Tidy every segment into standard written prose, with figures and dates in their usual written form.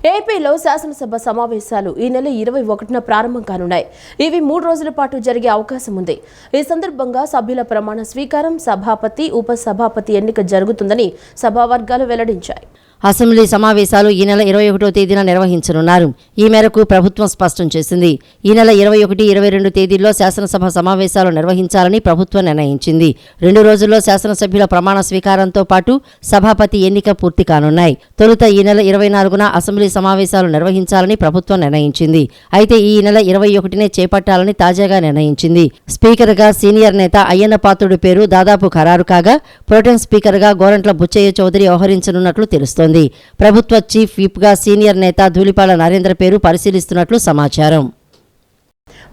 ఏపీలో శాసనసభ సమావేశాలు ఈ నెల 21న ప్రారంభం కానున్నాయి. ఇవి 3 రోజుల పాటు జరిగే అవకాశం ఉంది. ఈ సందర్భంగా సభ్యుల ప్రమాణ స్వీకారం, సభాపతి, ఉప సభాపతి ఎన్నిక జరుగుతుందని సభా వర్గాలు వెల్లడించాయి. అసెంబ్లీ సమావేశాలు ఈ నెల 21వ తేదీన నిర్వహించనున్నారు. ఈ మేరకు ప్రభుత్వం స్పష్టం చేసింది. ఈ నెల 21, 22 తేదీల్లో శాసనసభ సమావేశాలు నిర్వహించాలని ప్రభుత్వం నిర్ణయించింది. 2 రోజుల్లో శాసనసభ్యుల ప్రమాణ స్వీకారంతో పాటు సభాపతి ఎన్నిక పూర్తి కానున్నాయి. తొలుత ఈ నెల 24న అసెంబ్లీ సమావేశాలు నిర్వహించాలని ప్రభుత్వం నిర్ణయించింది. అయితే ఈ నెల 21నే చేపట్టాలని తాజాగా నిర్ణయించింది. స్పీకర్గా సీనియర్ నేత అయ్యన్న పాత్రుడి పేరు దాదాపు ఖరారు కాగా, ప్రోటెం స్పీకర్గా గోరంట్ల బుచ్చయ్య చౌదరి వ్యవహరించనున్నట్లు తెలుస్తోంది. ప్రభుత్వ చీఫ్ విప్గా సీనియర్ నేత ధూళిపాల నరేంద్ర పేరు పరిశీలిస్తున్నట్లు సమాచారం.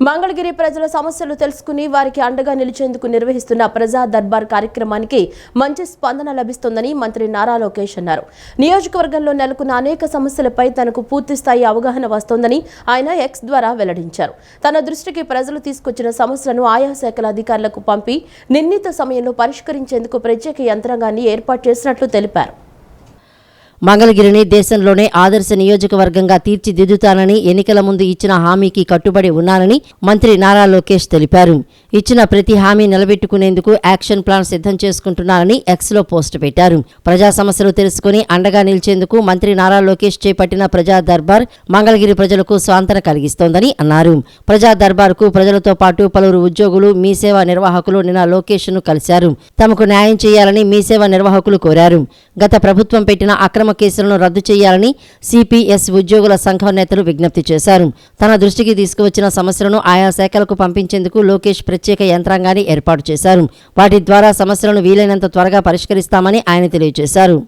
మంగళగిరి ప్రజల సమస్యలు తెలుసుకుని వారికి అండగా నిలిచేందుకు నిర్వహిస్తున్న ప్రజా దర్బార్ కార్యక్రమానికి మంచి స్పందన లభిస్తోందని మంత్రి నారా లోకేష్ అన్నారు. నియోజకవర్గంలో నెలకొన్న అనేక సమస్యలపై తనకు పూర్తిస్థాయి అవగాహన వస్తోందని ఆయన ఎక్స్ ద్వారా వెల్లడించారు. తన దృష్టికి ప్రజలు తీసుకొచ్చిన సమస్యలను ఆయా శాఖల అధికారులకు పంపి నిర్ణీత సమయంలో పరిష్కరించేందుకు ప్రత్యేక యంత్రాంగాన్ని ఏర్పాటు చేసినట్లు తెలిపారు. మంగళగిరిని దేశంలోనే ఆదర్శ నియోజకవర్గంగా తీర్చిదిద్దుతానని ఎన్నికల ముందు ఇచ్చిన హామీకి కట్టుబడి ఉన్నానని మంత్రి నారా లోకేష్ తెలిపారు. ఇచ్చిన ప్రతి హామీ నిలబెట్టుకునేందుకు యాక్షన్ ప్లాన్ సిద్ధం చేసుకుంటున్నారని ఎక్స్లో పోస్టు పెట్టారు. ప్రజా సమస్యలు తెలుసుకుని అండగా నిలిచేందుకు మంత్రి నారా లోకేష్ చేపట్టిన ప్రజా దర్బార్ మంగళగిరి ప్రజలకు స్వాంతన కలిగిస్తోందని అన్నారు. ప్రజా దర్బార్కు ప్రజలతో పాటు పలువురు ఉద్యోగులు, మీ సేవ నిర్వాహకులు నిన్న లోకేష్ను కలిశారు. తమకు న్యాయం చేయాలని మీ సేవ నిర్వాహకులు కోరారు. గత ప్రభుత్వం పెట్టిన అక్రమ కేసులను రద్దు చేయాలని సిపిఎస్ ఉద్యోగుల సంఘం నేతలు విజ్ఞప్తి చేశారు. తన దృష్టికి తీసుకువచ్చిన సమస్యలను ఆయా శాఖలకు పంపించేందుకు లోకేష్ ప్రత్యేక యంత్రాంగాన్ని ఏర్పాటు చేశారు. వాటి ద్వారా సమస్యలను వీలైనంత త్వరగా పరిష్కరిస్తామని ఆయన తెలియజేశారు.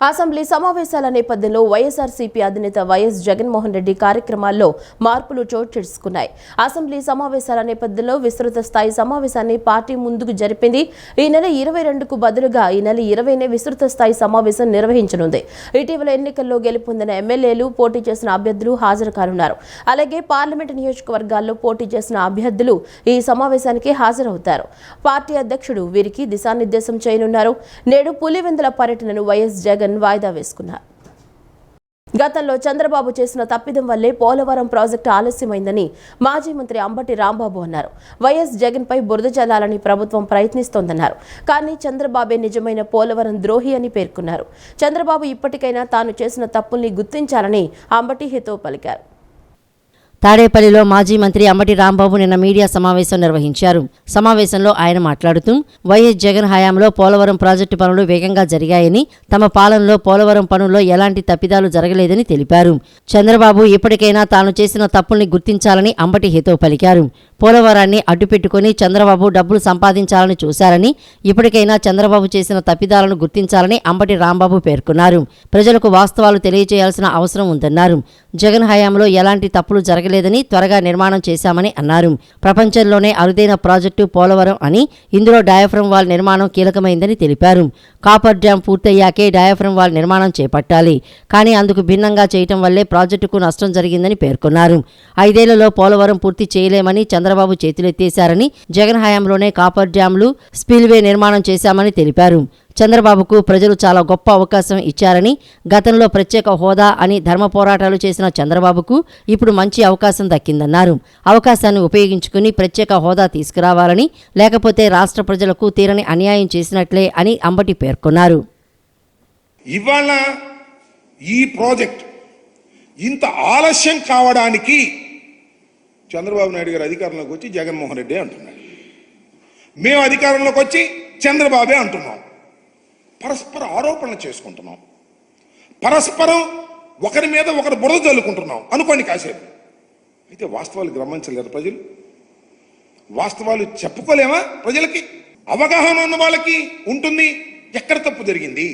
అసెంబ్లీ సమావేశాల నేపథ్యంలో వైఎస్ఆర్సీపీ అధినేత వైఎస్ జగన్మోహన్ రెడ్డి కార్యక్రమాల్లో మార్పులు చోటు చేసుకున్నాయి. అసెంబ్లీ సమావేశాల నేపథ్యంలో విస్తృత స్థాయి సమావేశాన్ని పార్టీ ముందుకు జరిపింది. ఈ నెల 22కు బదులుగా ఈ నెల 20నే విస్తృత స్థాయి సమావేశం నిర్వహించనుంది. ఇటీవల ఎన్నికల్లో గెలుపొందిన ఎమ్మెల్యేలు, పోటీ చేసిన అభ్యర్థులు హాజరు కానున్నారు. అలాగే పార్లమెంటు నియోజకవర్గాల్లో పోటీ చేసిన అభ్యర్థులు ఈ సమావేశానికి హాజరవుతారు. పార్టీ అధ్యక్షుడు వీరికి దిశానిర్దేశం చేయనున్నారు. నేడు పులివెందుల పర్యటనను వైఎస్ జగన్ వాయిదా వేసుకున్నారు. గతంలో చంద్రబాబు చేసిన తప్పిదం వల్లే పోలవరం ప్రాజెక్టు ఆలస్యమైందని మాజీ మంత్రి అంబటి రాంబాబు అన్నారు. వైఎస్ జగన్ పై బురద చల్లాలని ప్రభుత్వం ప్రయత్నిస్తోందన్నారు. కానీ చంద్రబాబే నిజమైన పోలవరం ద్రోహి అని పేర్కొన్నారు. చంద్రబాబు ఇప్పటికైనా తాను చేసిన తప్పుల్ని గుర్తించాలని అంబటి హితవు పలికారు. తాడేపల్లిలో మాజీ మంత్రి అంబటి రాంబాబు నిన్న మీడియా సమావేశం నిర్వహించారు. సమావేశంలో ఆయన మాట్లాడుతూ వైఎస్ జగన్ హయాంలో పోలవరం ప్రాజెక్టు పనులు వేగంగా జరిగాయని, తమ పాలనలో పోలవరం పనుల్లో ఎలాంటి తప్పిదాలు జరగలేదని తెలిపారు. చంద్రబాబు ఇప్పటికైనా తాను చేసిన తప్పుల్ని గుర్తించాలని అంబటి హితవు పలికారు. పోలవరాన్ని అడ్డుపెట్టుకుని చంద్రబాబు డబ్బులు సంపాదించాలని చూశారని, ఇప్పటికైనా చంద్రబాబు చేసిన తప్పిదాలను గుర్తించాలని అంబటి రాంబాబు పేర్కొన్నారు. ప్రజలకు వాస్తవాలు తెలియజేయాల్సిన అవసరం ఉందన్నారు. జగన్ హయాంలో ఎలాంటి తప్పులు జరగలేదని, త్వరగా నిర్మాణం చేశామని అన్నారు. ప్రపంచంలోనే అరుదైన ప్రాజెక్టు పోలవరం అని, ఇందులో డయాఫ్రమ్ వాల్ నిర్మాణం కీలకమైందని తెలిపారు. కాపర్ డ్యాం పూర్తయ్యాకే డయాఫ్రమ్ వాల్ నిర్మాణం చేపట్టాలి. కానీ అందుకు భిన్నంగా చేయటం వల్లే ప్రాజెక్టుకు నష్టం జరిగిందని పేర్కొన్నారు. 5 ఏళ్లలో పోలవరం పూర్తి చేయలేమని చంద్రబాబు చేతులెత్తేశారని, జగన్ హయాంలోనే కాపర్ డ్యాంలు, స్పిల్వే నిర్మాణం చేశామని తెలిపారు. చంద్రబాబుకు ప్రజలు చాలా గొప్ప అవకాశం ఇచ్చారని, గతంలో ప్రత్యేక హోదా అని ధర్మ పోరాటాలు చేసిన చంద్రబాబుకు ఇప్పుడు మంచి అవకాశం దక్కిందన్నారు. అవకాశాన్ని ఉపయోగించుకుని ప్రత్యేక హోదా తీసుకురావాలని, లేకపోతే రాష్ట్ర ప్రజలకు తీరని అన్యాయం చేసినట్లే అని అంబటి పేర్కొన్నారు. ఇవాళ ఈ ప్రాజెక్ట్ ఇంత ఆలస్యం కావడానికి చంద్రబాబు నాయుడు గారు అధికారంలోకి వచ్చి జగన్మోహన్ రెడ్డి అంటున్నాడు, మేము అధికారంలోకి వచ్చి చంద్రబాబే అంటున్నాం. పరస్పర ఆరోపణలు చేసుకుంటున్నాం, పరస్పరం ఒకరి మీద ఒకరు బురద జల్లుకుంటున్నాం అనుకోండి కాసేపు. అయితే వాస్తవాలు గమనించలేరు ప్రజలు, వాస్తవాలు చెప్పుకోలేమా? ప్రజలకి అవగాహన ఉన్న వాళ్ళకి ఉంటుంది ఎక్కడ తప్పు జరిగింది.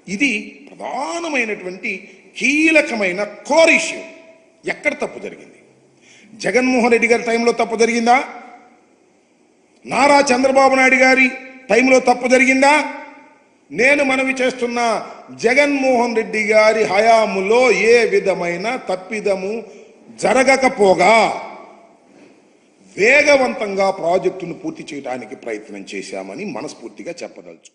ఇది ప్రధానమైనటువంటి కీలకమైన కోర్ ఇష్యూ. ఎక్కడ తప్పు జరిగింది? జగన్మోహన్ రెడ్డి గారి టైంలో తప్పు జరిగిందా? నారా చంద్రబాబు నాయుడు గారి టైంలో తప్పు జరిగిందా? నేను మనవి చేస్తున్నా, జగన్మోహన్ రెడ్డి గారి హయాములో ఏ విధమైన తప్పిదము జరగకపోగా వేగవంతంగా ప్రాజెక్టును పూర్తి చేయడానికి ప్రయత్నం చేశామని మనస్ఫూర్తిగా చెప్పదలుచు.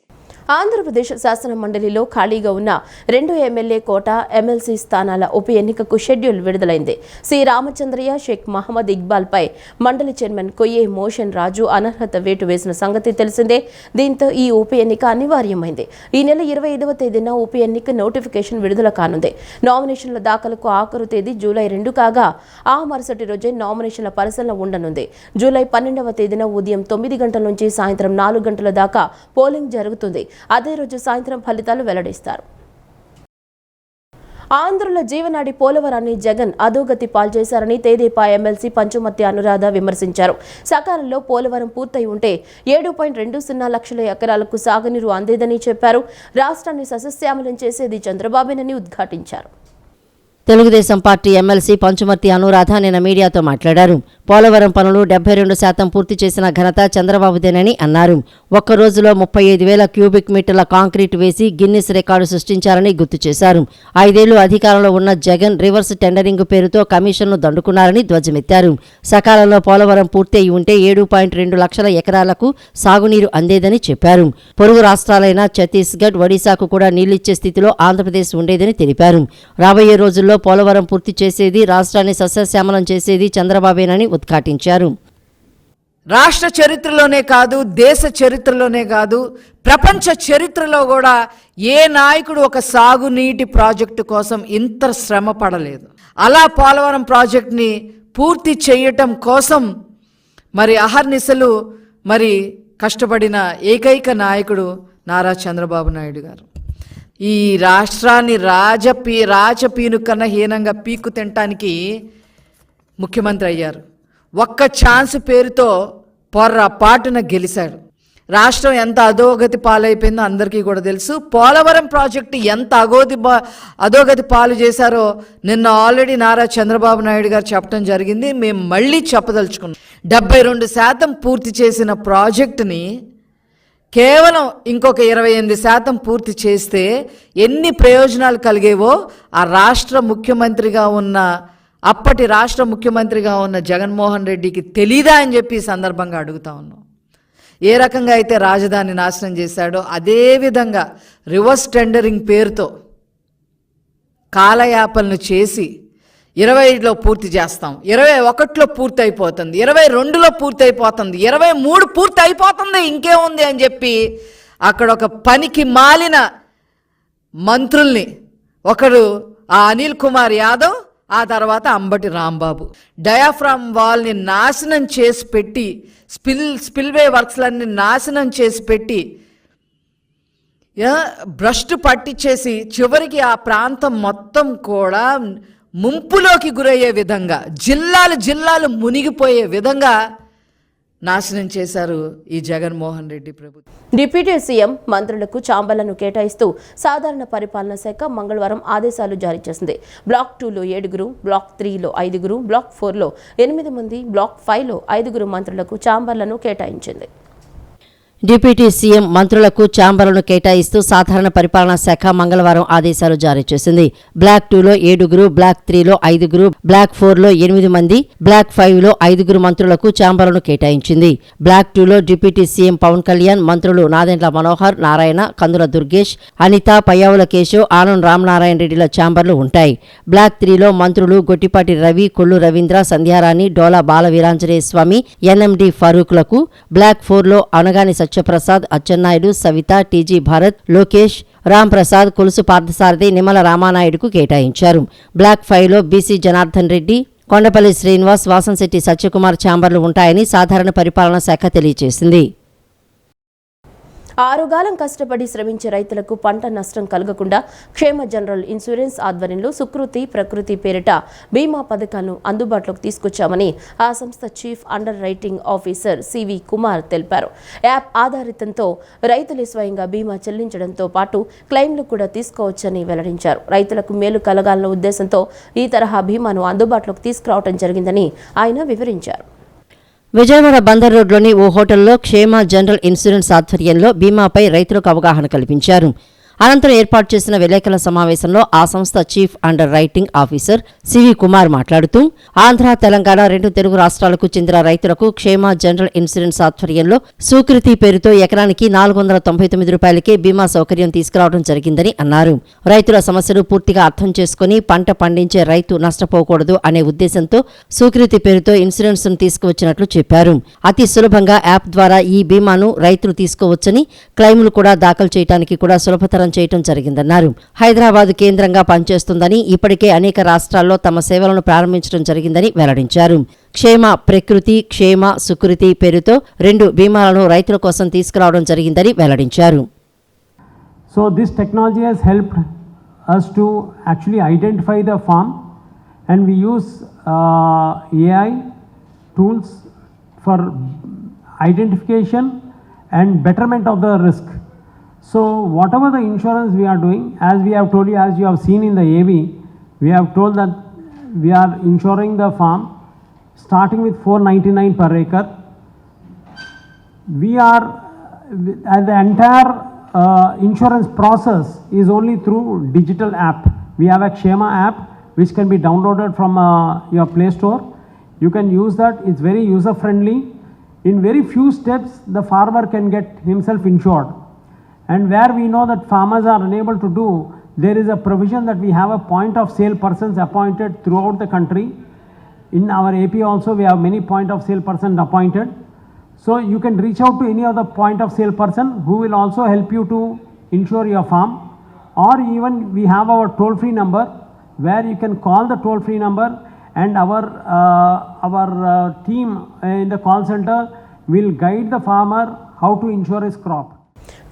ఆంధ్రప్రదేశ్ శాసన మండలిలో ఖాళీగా ఉన్న 2 ఎమ్మెల్యే కోట ఎమ్మెల్సీ స్థానాల ఉప ఎన్నికకు షెడ్యూల్ విడుదలైంది. సి రామచంద్రయ్య, షేక్ మహమ్మద్ ఇక్బాల్ పై మండలి చైర్మన్ కొయ్యే మోషన్ రాజు అనర్హత వేటు వేసిన సంగతి తెలిసిందే. దీంతో ఈ ఉప ఎన్నిక అనివార్యమైంది. ఈ నెల 25వ తేదీన ఉప ఎన్నిక నోటిఫికేషన్ విడుదల కానుంది. నామినేషన్ల దాఖలకు ఆఖరు తేదీ జూలై 2 కాగా ఆ మరుసటి రోజే నామినేషన్ల పరిశీలన ఉండనుంది. జూలై 12వ తేదీన ఉదయం 9 గంటల నుంచి సాయంత్రం 4 గంటల దాకా పోలింగ్ జరుగుతుంది. అదే రోజు సాయంత్రం ఫలితాలు వెల్లడిస్తారు. ఆంధ్రుల జీవనాడి పోలవరాన్ని జగన్ అధోగతి పాల్చేశారని తెదేపా ఎమ్మెల్సీ పంచుమర్తి అనురాధ విమర్శించారు. సకాలంలో పోలవరం పూర్తయి ఉంటే 7.20 లక్షల ఎకరాలకు సాగునీరు అందేదని చెప్పారు. రాష్ట్రాన్ని సస్యశ్యామలం చేసేది చంద్రబాబేనని ఉద్ఘాటించారు. తెలుగుదేశం పార్టీ ఎమ్మెల్సీ పంచుమర్తి అనురాధ నిన్న మీడియాతో మాట్లాడారు. పోలవరం పనులు 72% పూర్తి చేసిన ఘనత చంద్రబాబుదేనని అన్నారు. ఒక్క రోజులో 35,000 క్యూబిక్ మీటర్ల కాంక్రీట్ వేసి గిన్నిస్ రికార్డు సృష్టించారని గుర్తు చేశారు. 5 ఏళ్లు అధికారంలో ఉన్న జగన్ రివర్స్ టెండరింగ్ పేరుతో కమిషన్ను దండుకున్నారని ధ్వజమెత్తారు. సకాలంలో పోలవరం పూర్తి అయి ఉంటే 7.2 లక్షల ఎకరాలకు సాగునీరు అందేదని చెప్పారు. పొరుగు రాష్ట్రాలైన ఛత్తీస్గఢ్, ఒడిశాకు కూడా నీళ్లిచ్చే స్థితిలో ఆంధ్రప్రదేశ్ ఉండేదని తెలిపారు. రాబోయే రోజుల్లో పోలవరం పూర్తి చేసేది, రాష్ట్రాన్ని సస్యశ్యామలం చేసేది చంద్రబాబేనని ఉద్ఘాటించారు. రాష్ట్ర చరిత్రలోనే కాదు, దేశ చరిత్రలోనే కాదు, ప్రపంచ చరిత్రలో కూడా ఏ నాయకుడు ఒక సాగునీటి ప్రాజెక్టు కోసం ఇంత శ్రమ పడలేదు. అలా పోలవరం ప్రాజెక్ట్ని పూర్తి చేయటం కోసం మరి అహర్నిశలు మరి కష్టపడిన ఏకైక నాయకుడు నారా చంద్రబాబు నాయుడు గారు. ఈ రాష్ట్రాన్ని రాజపీను కన్నా హీనంగా పీక్కు తినటానికి ముఖ్యమంత్రి అయ్యారు. ఒక్క ఛాన్స్ పేరుతో పొర్రపాటున గెలిచాడు. రాష్ట్రం ఎంత అధోగతి పాలైపోయిందో అందరికీ కూడా తెలుసు. పోలవరం ప్రాజెక్టు ఎంత అధోగతి పాలు చేశారో నిన్న ఆల్రెడీ నారా చంద్రబాబు నాయుడు గారు చెప్పడం జరిగింది. మేము మళ్ళీ చెప్పదలుచుకున్నాం. 72% పూర్తి చేసిన ప్రాజెక్టుని కేవలం ఇంకొక 28% పూర్తి చేస్తే ఎన్ని ప్రయోజనాలు కలిగేవో ఆ అప్పటి రాష్ట్ర ముఖ్యమంత్రిగా ఉన్న జగన్మోహన్ రెడ్డికి తెలీదా అని చెప్పి ఈ సందర్భంగా అడుగుతా ఉన్నాం. ఏ రకంగా అయితే రాజధాని నాశనం చేశాడో అదేవిధంగా రివర్స్ టెండరింగ్ పేరుతో కాలయాపనలు చేసి 20లో పూర్తి చేస్తాం, 21లో పూర్తి అయిపోతుంది, 22లో పూర్తి అయిపోతుంది, 23 పూర్తి అయిపోతుంది, ఇంకేముంది అని చెప్పి అక్కడ ఒక పనికి మాలిన మంత్రుల్ని, ఒకడు ఆ అనిల్ కుమార్ యాదవ్, ఆ తర్వాత అంబటి రాంబాబు డయాఫ్రామ్ వాల్ని నాశనం చేసి పెట్టి, స్పిల్వే వర్క్స్లన్నీ నాశనం చేసి పెట్టి భ్రష్టు పట్టించేసి చివరికి ఆ ప్రాంతం మొత్తం కూడా ముంపులోకి గురయ్యే విధంగా, జిల్లాలు మునిగిపోయే విధంగా నాశనం చేశారు ఈ జగన్మోహన్ రెడ్డి ప్రభుత్వం. డిప్యూటీ సీఎం మంత్రులకు ఛాంబర్లను కేటాయిస్తూ సాధారణ పరిపాలనా శాఖ మంగళవారం ఆదేశాలు జారీ చేసింది. బ్లాక్ 2లో 7, బ్లాక్ 3లో 5, బ్లాక్ 4లో 8 మంది, బ్లాక్ 5లో 5 మంత్రులకు ఛాంబర్లను కేటాయించింది. డిప్యూటీ సీఎం మంత్రులకు ఛాంబర్లను కేటాయిస్తూ సాధారణ పరిపాలనా శాఖ మంగళవారం ఆదేశాలు జారీ చేసింది. బ్లాక్ 2లో 7, బ్లాక్ 3లో 5, బ్లాక్ 4లో 8 మంది, బ్లాక్ 5లో 5 మంత్రులకు ఛాంబర్లను కేటాయించింది. బ్లాక్ 2లో డిప్యూటీ సీఎం పవన్ కళ్యాణ్, మంత్రులు నాదెండ్ల మనోహర్ నారాయణ, కందుల దుర్గేష్, అనిత, పయ్యావుల కేశవ్, ఆనం రామనారాయణ రెడ్డిల ఛాంబర్లు ఉంటాయి. బ్లాక్ 3లో మంత్రులు గొట్టిపాటి రవి, కొల్లు రవీంద్ర, సంధ్యారాణి, డోలా బాల Veeranjaneya Swamy, NMD ఫరూక్లకు, black 4లో Anagani Satyaprasad, Atchannaidu, Savitha, TG Bharat, Lokesh, Ram Prasad, Kolusu Parthasarathi, Nimmala రామానాయుడుకు కేటాయించారు. బ్లాక్ 5లో బీసీ జనార్దన్ రెడ్డి, కొండపల్లి శ్రీనివాస్, వాసంశెట్టి సత్యకుమార్ ఛాంబర్లు ఉంటాయని సాధారణ పరిపాలనా శాఖ తెలియజేసింది. 6 కాలం కష్టపడి శ్రమించే రైతులకు పంట నష్టం కలగకుండా క్షేమ జనరల్ ఇన్సూరెన్స్ ఆధ్వర్యంలో సుకృతి ప్రకృతి పేరిట బీమా పథకాలను అందుబాటులోకి తీసుకొచ్చామని ఆ సంస్థ chief underwriting officer CV Kumar తెలిపారు. యాప్ ఆధారితంతో రైతులే స్వయంగా బీమా చెల్లించడంతో పాటు క్లెయిమ్లు కూడా తీసుకోవచ్చని వెల్లడించారు. రైతులకు మేలు కలగాలన్న ఉద్దేశంతో ఈ తరహా బీమాను అందుబాటులోకి తీసుకురావడం జరిగిందని ఆయన వివరించారు. విజయవాడ బందర్ రోడ్లోని ఓ హోటల్లో క్షేమ జనరల్ ఇన్సూరెన్స్ ఆధ్వర్యంలో బీమాపై రైతులకు అవగాహన కల్పించారు. అనంతరం ఏర్పాటు చేసిన విలేకరుల సమావేశంలో ఆ సంస్థ chief underwriting officer CV Kumar మాట్లాడుతూ ఆంధ్ర, తెలంగాణ రెండు తెలుగు రాష్ట్రాలకు చెందిన రైతులకు క్షేమ జనరల్ ఇన్సూరెన్స్ ఆధ్వర్యంలో స్వీకృతి పేరుతో ఎకరానికి 499 రూపాయలకే బీమా సౌకర్యం తీసుకురావడం జరిగిందని అన్నారు. రైతుల సమస్యలు పూర్తిగా అర్థం చేసుకుని పంట పండించే రైతు నష్టపోకూడదు అనే ఉద్దేశంతో స్వీకృతి పేరుతో ఇన్సూరెన్స్ ను తీసుకువచ్చినట్లు చెప్పారు. అతి సులభంగా యాప్ ద్వారా ఈ బీమాను రైతులు తీసుకోవచ్చని, క్లెయిములు కూడా దాఖలు చేయడానికి కూడా సులభతరం చేయడం జరిగిందన్నారు. హైదరాబాద్ కేంద్రంగా పనిచేస్తుందని, ఇప్పటికే అనేక రాష్ట్రాల్లో తమ సేవలను ప్రారంభించడం జరిగిందని వెల్లడించారు. క్షేమ ప్రకృతి, క్షేమ సుకృతి పేరుతో 2 బీమాలను రైతుల కోసం తీసుకురావడం జరిగిందని వెల్లడించారు. So this technology has helped us to actually identify the farm, and we use AI tools for identification and betterment of the risk. So whatever the insurance we are doing, as we have told you, as you have seen in the AV, we have told that we are insuring the farm starting with 499 per acre. We are, and the entire insurance process is only through digital app. We have a Kshema app which can be downloaded from your Play Store. You can use that. It's very user friendly. In very few steps the farmer can get himself insured, and where we know that farmers are unable to do, there is a provision that we have a point of sale persons appointed throughout the country. In our AP also we have many point of sale persons appointed. So you can reach out to any other point of sale person who will also help you to insure your farm, or even we have our toll free number where you can call the toll free number, and our team in the call center will guide the farmer how to insure his crop.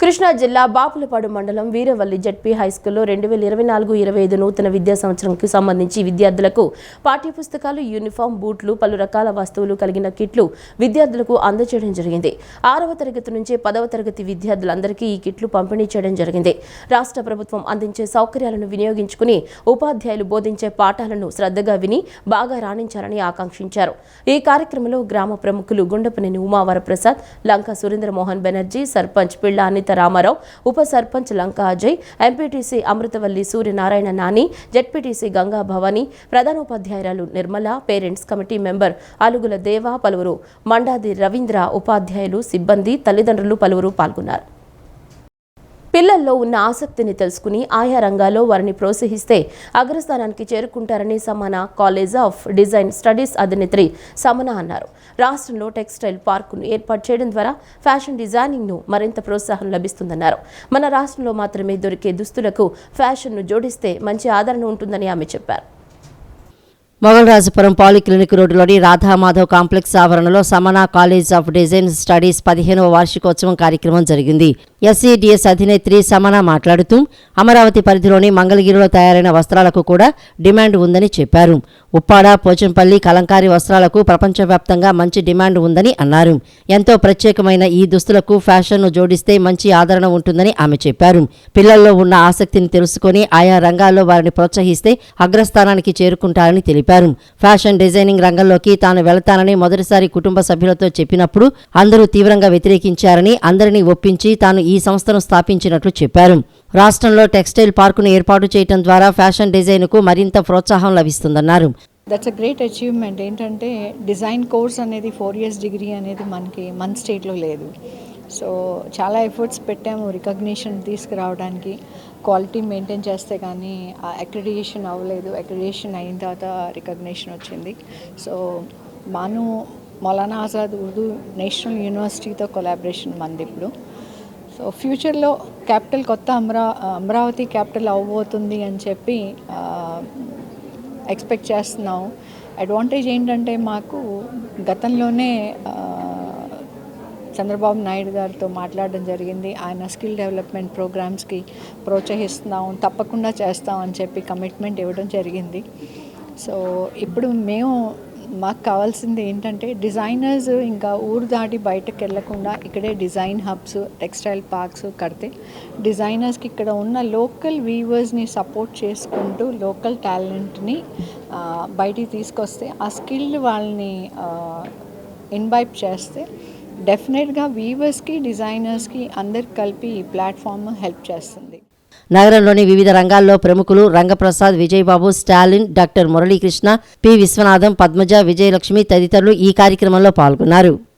Krishna జిల్లా బాపులపాడు మండలం Veeravalli ZP హైస్కూల్లో 2024-25 నూతన విద్యా సంవత్సరంకి సంబంధించి విద్యార్థులకు పాఠ్యపుస్తకాలు, uniform, బూట్లు, పలు రకాల వస్తువులు కలిగిన కిట్లు విద్యార్థులకు అందజేయడం జరిగింది. 6వ తరగతి నుంచి 10వ తరగతి విద్యార్థులందరికీ ఈ కిట్లు పంపిణీ చేయడం జరిగింది. రాష్ట్ర ప్రభుత్వం అందించే సౌకర్యాలను వినియోగించుకుని ఉపాధ్యాయులు బోధించే పాఠాలను శ్రద్ధగా విని బాగా రాణించాలని ఆకాంక్షించారు. ఈ కార్యక్రమంలో గ్రామ ప్రముఖులు గుండపనేని ఉమావరప్రసాద్, లంకా సురేంద్రమోహన్ బెనర్జీ, సర్పంచ్ పిళ్ళ అనిత రామారావు, ఉప సర్పంచ్ లంకా అజయ్, ఎంపీటీసీ అమృతవల్లి సూర్యనారాయణ నాని, జెడ్పీటీసీ గంగా భవానీ, ప్రధానోపాధ్యాయురాలు Nirmala, parents committee member Alugula Deva, పలువురు మండాది రవీంద్ర, ఉపాధ్యాయులు, సిబ్బంది, తల్లిదండ్రులు పలువురు పాల్గొన్నారు. పిల్లల్లో ఉన్న ఆసక్తిని తెలుసుకుని ఆయా రంగాల్లో వారిని ప్రోత్సహిస్తే అగ్రస్థానానికి చేరుకుంటారని సమన కాలేజ్ ఆఫ్ డిజైన్ స్టడీస్ అధినేత్రి సమన అన్నారు. రాష్ట్రంలో టెక్స్టైల్ పార్కును ఏర్పాటు చేయడం ద్వారా ఫ్యాషన్ డిజైనింగ్ను మరింత ప్రోత్సాహం లభిస్తుందన్నారు. మన రాష్ట్రంలో మాత్రమే దొరికే దుస్తులకు ఫ్యాషన్ను జోడిస్తే మంచి ఆదరణ ఉంటుందని ఆమె చెప్పారు. మొగల్రాజపురం పాలిక్లినిక్ రోడ్డులోని రాధామాధవ్ కాంప్లెక్స్ ఆవరణలో సమన కాలేజ్ ఆఫ్ డిజైన్ స్టడీస్ 15వ వార్షికోత్సవం కార్యక్రమం జరిగింది. ఎస్సీడీఎస్ అధినేత్రి సమన మాట్లాడుతూ అమరావతి పరిధిలోని మంగళగిరిలో తయారైన వస్త్రాలకు కూడా డిమాండ్ ఉందని చెప్పారు. ఉప్పాడ, పోచంపల్లి కలంకారీ వస్త్రాలకు ప్రపంచవ్యాప్తంగా మంచి డిమాండ్ ఉందని అన్నారు. ఎంతో ప్రత్యేకమైన ఈ దుస్తులకు ఫ్యాషన్ను జోడిస్తే మంచి ఆదరణ ఉంటుందని ఆమె చెప్పారు. పిల్లల్లో ఉన్న ఆసక్తిని తెలుసుకొని ఆయా రంగాల్లో వారిని ప్రోత్సహిస్తే అగ్రస్థానానికి చేరుకుంటారని తెలిపారు. ఫ్యాషన్ డిజైనింగ్ రంగంలోకి తాను వెళతానని మొదటిసారి కుటుంబ సభ్యులతో చెప్పినప్పుడు అందరూ తీవ్రంగా వ్యతిరేకించారని, అందరినీ ఒప్పించి తాను ఈ సంస్థను స్థాపించినట్లు చెప్పారు. రాష్ట్రంలో టెక్స్టైల్ పార్కును ఏర్పాటు చేయడం ద్వారా ఫ్యాషన్ డిజైన్కు మరింత ప్రోత్సాహం లభిస్తుందన్నారు. That's a great achievement. ఏంటంటే డిజైన్ కోర్స్ అనేది 4 years డిగ్రీ అనేది మన స్టేట్లో లేదు. సో చాలా ఎఫర్ట్స్ పెట్టాము రికగ్నిషన్ తీసుకురావడానికి. క్వాలిటీ మెయింటైన్ చేస్తే కానీ అక్రిడిటేషన్ అవ్వలేదు. అక్రిడిటేషన్ అయిన తర్వాత రికగ్నిషన్ వచ్చింది. సో మౌలానా ఆజాద్ ఉర్దూ నేషనల్ యూనివర్సిటీతో కొలాబరేషన్ మంది ఇప్పుడు. సో ఫ్యూచర్లో క్యాపిటల్ కొత్త అమరావతి క్యాపిటల్ అవ్వబోతుంది అని చెప్పి ఎక్స్పెక్ట్ చేస్తున్నాం. అడ్వాంటేజ్ ఏంటంటే మాకు గతంలోనే చంద్రబాబు నాయుడు గారితో మాట్లాడడం జరిగింది. ఆయన స్కిల్ డెవలప్మెంట్ ప్రోగ్రామ్స్కి ప్రోత్సహిస్తున్నాం, తప్పకుండా చేస్తాం అని చెప్పి కమిట్మెంట్ ఇవ్వడం జరిగింది. సో ఇప్పుడు మాకు కావాల్సింది ఏంటంటే డిజైనర్స్ ఇంకా ఊరు దాటి బయటకు వెళ్లకుండా ఇక్కడే డిజైన్ హబ్స్, టెక్స్టైల్ పార్క్స్ కడితే డిజైనర్స్కి ఇక్కడ ఉన్న లోకల్ వీవర్స్ని సపోర్ట్ చేసుకుంటూ లోకల్ టాలెంట్ని బయటికి తీసుకొస్తే ఆ స్కిల్ వాళ్ళని ఇన్వైట్ చేస్తే డెఫినెట్గా వీవర్స్కి, డిజైనర్స్కి అందరికి కలిపి ఈ ప్లాట్ఫామ్ హెల్ప్ చేస్తుంది. నగరంలోని వివిధ రంగాల్లో ప్రముఖులు రంగప్రసాద్, విజయబాబు, స్టాలిన్, డాక్టర్ మురళీకృష్ణ, పి. విశ్వనాథం, పద్మజ, విజయలక్ష్మి తదితరులు ఈ కార్యక్రమంలో పాల్గొన్నారు.